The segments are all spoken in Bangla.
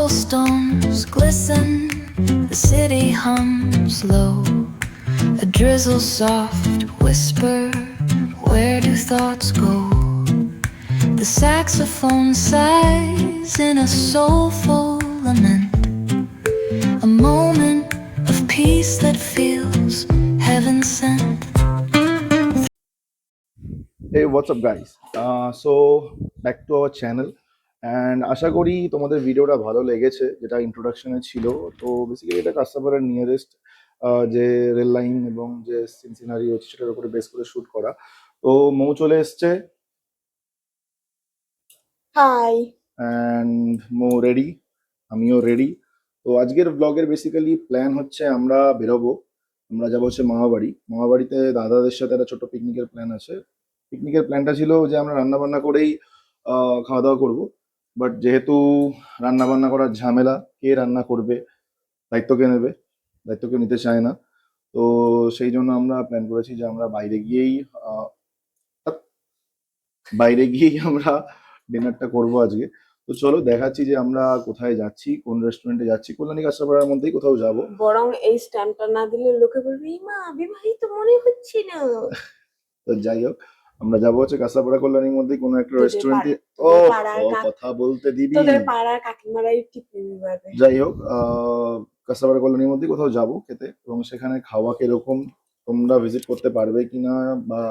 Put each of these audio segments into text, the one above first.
cobblestones glisten, the city hums low. A drizzle soft whisper, where do thoughts go? The saxophone sighs in a soulful lament, a moment of peace that feels heaven sent. Hey, what's up guys? So back to our channel and আশা করি তোমাদের ভিডিওটা ভালো লেগেছে, যেটা ইন্ট্রোডাকশনে ছিল। তো বেসিক্যালি এটা কাস্টামারের নিয়ারেস্ট যে রেল লাইন এবং যে সিন সিনারি হচ্ছে সেটার উপরে বেস করে শুট করা। তো মৌ চলে এসছে হাই অ্যান্ড মৌ রেডি, আমিও রেডি। তো আজকের ব্লগের বেসিক্যালি প্ল্যান হচ্ছে আমরা বেরোবো, আমরা যাবো হচ্ছে মামাবাড়ি। মামাবাড়িতে দাদাদের সাথে একটা ছোট্ট পিকনিকের প্ল্যান আছে। পিকনিকের প্ল্যানটা ছিল যে আমরা রান্না বান্না করেই খাওয়া দাওয়া করবো, বাট যেহেতু রান্না বান্না করার ঝামেলা, কে রান্না করবে, দায়িত্ব কে নেবে, দায়িত্ব কেউ নিতে চায় না। তো সেই জন্য আমরা প্ল্যান করেছি যে আমরা আহ, বাইরে গিয়েই আমরা ডিনারটা করবো আজকে। তো চলো দেখাচ্ছি যে আমরা কোথায় যাচ্ছি, কোন রেস্টুরেন্টে যাচ্ছি। কল্যাণী কাঁচরাপাড়ার মধ্যেই কোথাও যাব। বরং এই স্ট্যাম্পটা না দিলে লোকে বলবে ইমা বিবাহিত মনে হচ্ছে না। তো যাই হোক, আমরা যাবো হচ্ছে কাঁচরাপাড়া কল্যাণীর মধ্যে কোনো একটা রেস্টুরেন্টে। ও কথা বলতে দিবি, তোদের পাড়ার কাকিমারাই টিপি মারবে। যাই হোক, কাঁচরাপাড়া কলোনির মধ্যে কোথাও যাব খেতে, এবং সেখানে খাওয়া কিরকম তোমরা ভিজিট করতে পারবে কিনা, বা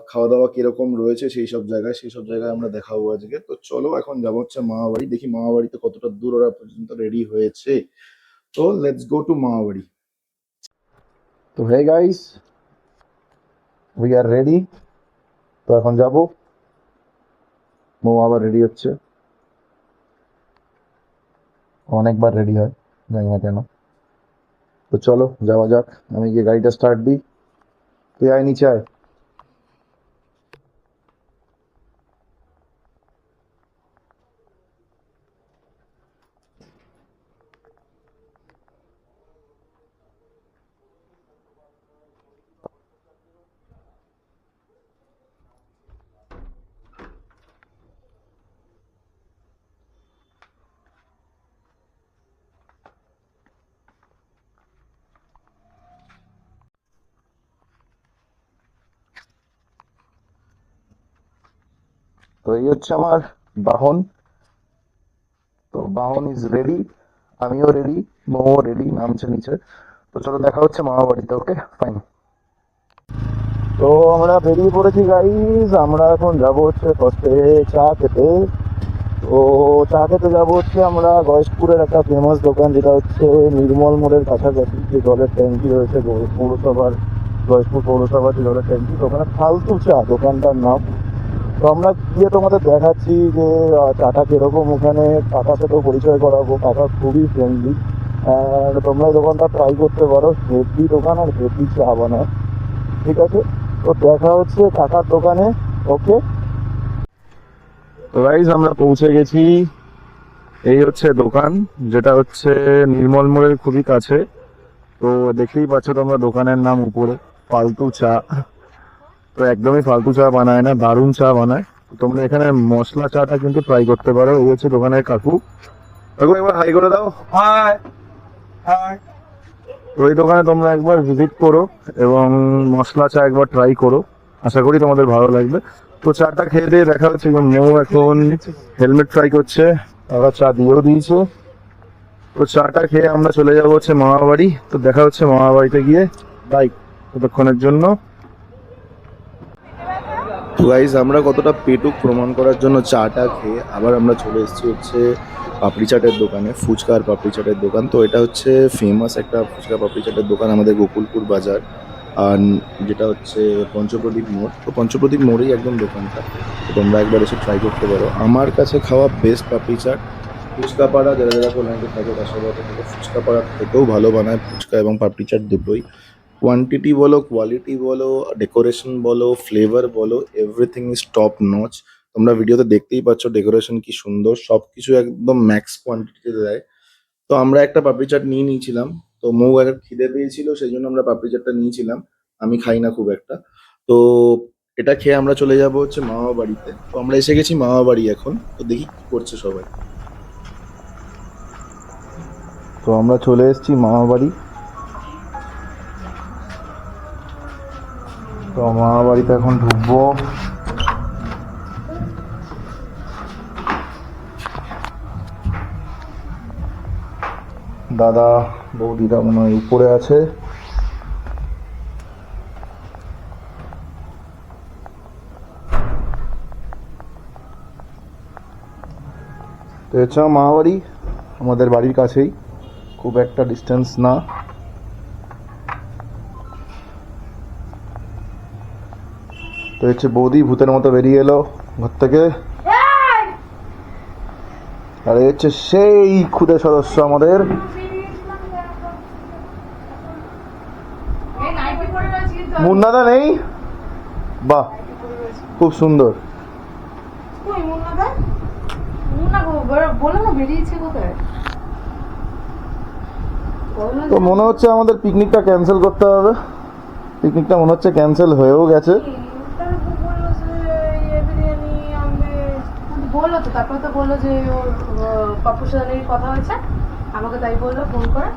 খাওয়া দাওয়া কিরকম রয়েছে সেই সব জায়গায় আমরা দেখাবো আজকে। তো চলো এখন যাবো হচ্ছে মামাবাড়ি, দেখি মামাবাড়িতে কতটা দূর ওরা পর্যন্ত রেডি হয়েছে। তো লেটস গো টু মামাবাড়ি। তো hey guys, we are ready. তো এখন যাব, মৌ আবার রেডি হচ্ছে, অনেকবার রেডি হয়, জানি না কেন। তো চলো যাওয়া যাক, আমি গিয়ে গাড়িটা স্টার্ট দিই। তুই আয় নিচে আয়। তো এই হচ্ছে আমার বাহন। তো বাহন ইজ রেডি, আমিও রেডি, মৌ রেডি, নামছে নিচে। তো চলো দেখা হচ্ছে মামা বাড়িতে। Okay fine. তো আমরা বেরিয়ে পড়েছি গাইজ, আমরা এখন যাব হচ্ছে ফার্স্টে চা খেতে। তো চা খেতে যাবো হচ্ছে আমরা গয়েশপুরের একটা ফেমাস দোকান, যেটা হচ্ছে নির্মল মোড়ের কাছাকাছি যে জলের ট্যাঙ্কি রয়েছে পৌরসভার, গয়েশপুর পৌরসভার যে জলের ট্যাঙ্কি, তো ওখানে ফালতু চা দোকানটার নাম। তো আমরা গিয়ে তোমাদের দেখাচ্ছি যে চাটা কিরকম, ওখানে কাকার সাথেও পরিচয় করাবো, কাকা খুবই ফ্রেন্ডলি। আর তোমরা এই দোকানটা ট্রাই করতে পারো, হেভি দোকান আর হেভি চা বানায়। ঠিক আছে, তো দেখা হচ্ছে কাকার দোকানে। ওকে, তো গাইস আমরা পৌঁছে গেছি। এই হচ্ছে দোকান, যেটা হচ্ছে নির্মল মোড়ের খুবই কাছে। তো দেখতেই পাচ্ছ তোমরা দোকানের নাম উপরে, ফালতু চা। তো একদমই ফালতু চা বানায় না, দারুণ চা বানায়। তোমরা এখানে মশলা চাটা কিন্তু ট্রাই করতে পারো। এই হচ্ছে দোকানের কাকু। কাকু একবার হাই করে দাও। High high. তো এই দোকানে তোমরা একবার ভিজিট করো এবং মশলা চা একবার ট্রাই করো, আশা করি তোমাদের ভালো লাগবে। তো চাটা খেয়ে দিয়ে দেখা হচ্ছে, মৌ এখন হেলমেট ট্রাই করছে, আবার চা দিয়েও দিয়েছে। তো চাটা খেয়ে আমরা চলে যাবো হচ্ছে মামা বাড়ি। তো দেখা হচ্ছে মামা বাড়িতে গিয়ে, বাই ততক্ষণের জন্য। তো গাইজ আমরা কতটা পেটুক প্রমাণ করার জন্য চাটা খেয়ে আবার আমরা চলে এসেছি হচ্ছে পাপড়ি চাটের দোকানে, ফুচকা আর পাপড়ি চাটের দোকান। তো এটা হচ্ছে ফেমাস একটা ফুচকা পাপড়ি চাটের দোকান আমাদের গোকুলপুর বাজার, আর যেটা হচ্ছে পঞ্চপ্রদীপ মোড়। তো পঞ্চপ্রদীপ মোড়েই একদম দোকানটা। তো তোমরা একবার এসে ট্রাই করতে পারো। আমার কাছে খাওয়া বেস্ট পাপড়ি চাট। ফুচকা পাড়া যারা যারা কল্যাণীতে থাকে তার সাথে থেকে ফুচকা পাড়া থেকেও ভালো বানায় ফুচকা এবং পাপড়ি চাট দুটোই। কোয়ান্টিটি বলো, কোয়ালিটি বলো, ডেকোরেশন বলো, ফ্লেভার বলো, এভরিথিং ইজ টপ নচ। তোমরা ভিডিওতে দেখতেই পাচ্ছ ডেকোরেশন কি সুন্দর, সবকিছু একদম ম্যাক্স কোয়ান্টিটিতে দেয়। তো আমরা একটা পাপড়ি চাট নিয়ে নিয়েছিলাম। তো মৌ একটা খিদে পেয়েছিল, সেই জন্য আমরা পাপড়ি চাটটা নিয়েছিলাম। আমি খাই না খুব একটা। তো এটা খেয়ে আমরা চলে যাব হচ্ছে মামা বাড়িতে। তো আমরা এসে গেছি মামা বাড়ি এখন। তো দেখি কি করছে সবাই। তো আমরা চলে এসেছি মামা বাড়ি। তো মামা বাড়িতে এখন ঢুকবো। দাদা বৌদিরা মনে হয় উপরে আছে। তো হচ্ছে মামা বাড়ি, আমাদের বাড়ির কাছেই, খুব একটা ডিস্টেন্স না। তো হচ্ছে বৌদি ভূতের মতো বেরিয়ে এলো ঘর থেকে। আর এই হচ্ছে সেই খুদে সদস্য আমাদের। মুন্নাদা নেই? বাহ, খুব সুন্দর। তো মনে হচ্ছে আমাদের পিকনিকটা ক্যান্সেল করতে হবে। পিকনিকটা মনে হচ্ছে ক্যান্সেল হয়েও গেছে। বললো তো, তারপরে তো বললো যে ওর পাপুর সাথে কথা হয়েছে, আমাকে তাই বললো ফোন করে।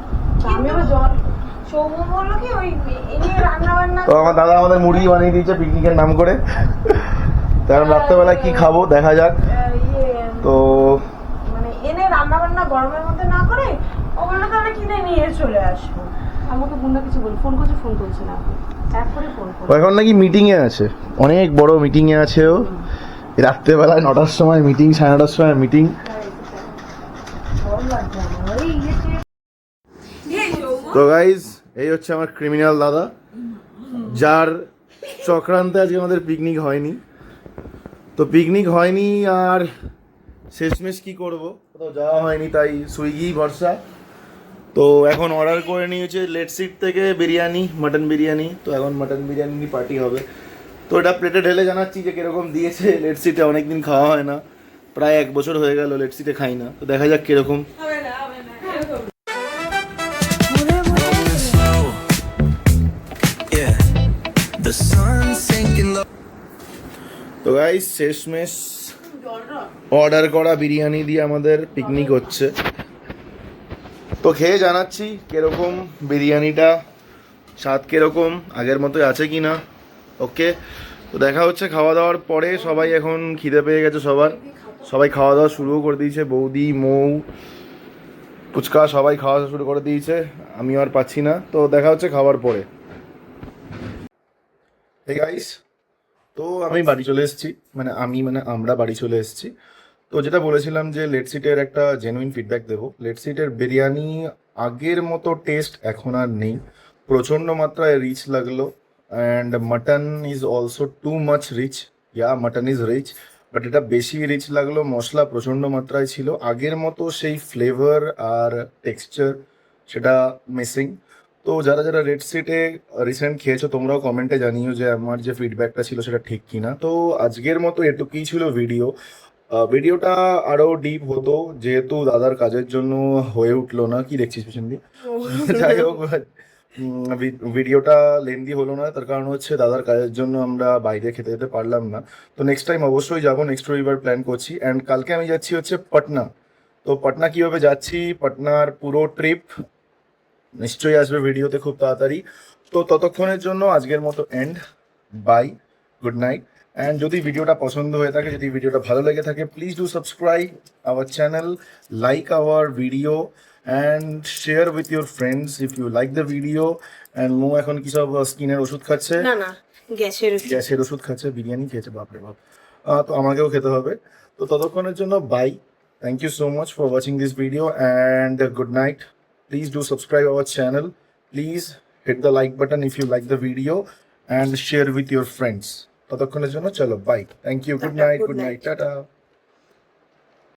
আমি আবার সৌম্য বললো কি ওই এনে রান্না বান্না। তো আমার দাদা আমাদের মুড়ি বানিয়ে দিয়েছে পিকনিকের নাম করে। কারণ রাত্রেবেলায় কি খাবো দেখা যাক। তো মানে এনে রান্না বান্না গরমের মধ্যে না করে ও বললো তাহলে কিনে নিয়ে চলে আসবো। আমাকে বুন্না কিছু বল, ফোন করছে, ফোন তুলছে না, এক করে ফোন করো। এখন নাকি মিটিং এ আছে, অনেক বড় মিটিং এ আছে ও। রাত্রেবেলায় 9টার সময় মিটিং, 9:30টার সময় মিটিং। তো গাইজ, এই হচ্ছে আমার ক্রিমিনাল দাদা, যার চক্রান্তে আজকে আমাদের পিকনিক হয়নি। তো পিকনিক হয়নি আর শেষমেশ কি করব, কোথাও যাওয়া হয়নি, তাই সুইগি ভরসা। তো এখন অর্ডার করে নিয়েছে লেট সিট থেকে বিরিয়ানি, মাটন বিরিয়ানি। তো এখন মাটন বিরিয়ানি পার্টি হবে। তো এটা প্লেটে ঢেলে জানাচ্ছি যে কিরকম দিয়েছে। লেট সিটে অনেকদিন খাওয়া হয় না, প্রায় 1 বছর হয়ে গেল লেট সিটে খাই না। তো দেখা যাক কিরকম। তো গাইস, শেষমেশ অর্ডার করা বিরিয়ানি দিয়ে আমাদের পিকনিক হচ্ছে। তো খেয়ে জানাচ্ছি কিরকম বিরিয়ানিটা, স্বাদ কিরকম, আগের মতোই আছে কি না। ওকে, তো দেখা হচ্ছে খাওয়া দাওয়ার পরে। সবাই এখন খিদে পেয়ে গেছে সবাই খাওয়া দাওয়া শুরুও করে দিয়েছে। বৌদি, মৌ, ফুচকা সবাই খাওয়া শুরু করে দিয়েছে, আমিও আর পাচ্ছি না। তো দেখা হচ্ছে খাওয়ার পরে। এই গাইস, তো আমি বাড়ি চলে এসেছি, আমরা বাড়ি চলে এসেছি। তো যেটা বলেছিলাম যে লেট সিটের একটা জেনুইন ফিডব্যাক দেবো। লেট সিটের বিরিয়ানি আগের মতো টেস্ট এখন আর নেই, প্রচণ্ড মাত্রায় রিচ লাগলো। And mutton is also too much rich. Mutton is rich, but এটা বেশি রিচ লাগলো। মশলা প্রচণ্ড মাত্রায় ছিল, আগের মতো সেই ফ্লেভার আর টেক্সচার সেটা মিসিং। তো যারা যারা রেড সিটে রিসেন্ট খেয়েছো তোমরাও কমেন্টে জানিও যে আমার যে ফিডব্যাকটা ছিল সেটা ঠিক কিনা। তো আজকের মতো এটুকুই ছিল ভিডিওটা আরো ডিপ হতো, যেহেতু দাদার কাজের জন্য হয়ে উঠলো না। কি দেখছিস পিছন দিয়ে? যাই হোক, ভিডিওটা লেন্দি হলো না, তার কারণ হচ্ছে দাদার কাজের জন্য আমরা বাইরে খেতে যেতে পারলাম না। তো নেক্সট টাইম অবশ্যই যাবো, নেক্সট রবিবার প্ল্যান করছি। অ্যান্ড কালকে আমি যাচ্ছি হচ্ছে পাটনা। তো পাটনা কিভাবে যাচ্ছি, পাটনার পুরো ট্রিপ নিশ্চয়ই আসবে ভিডিওতে খুব তাড়াতাড়ি। তো ততক্ষণের জন্য আজকের মতো end, bye, good night. And যদি ভিডিওটা পছন্দ হয়ে থাকে, যদি ভিডিওটা ভালো লেগে থাকে, please do subscribe our channel, like our video and share with your friends if you like the video. And মো এখন কি সব স্কিনের ওষুধ খাচ্ছে, না গ্যাসের ওষুধ খাচ্ছে, বিরিয়ানি খেয়েছে, বাপরে বাপ। তো আমাকেও খেতে হবে। তো ততক্ষণের জন্য bye, thank you so much for watching this video and good night. Please do subscribe our channel. Please hit the like button if you like the video and share with your friends. ততক্ষণের জন্য চলো bye, thank you, good night, tata.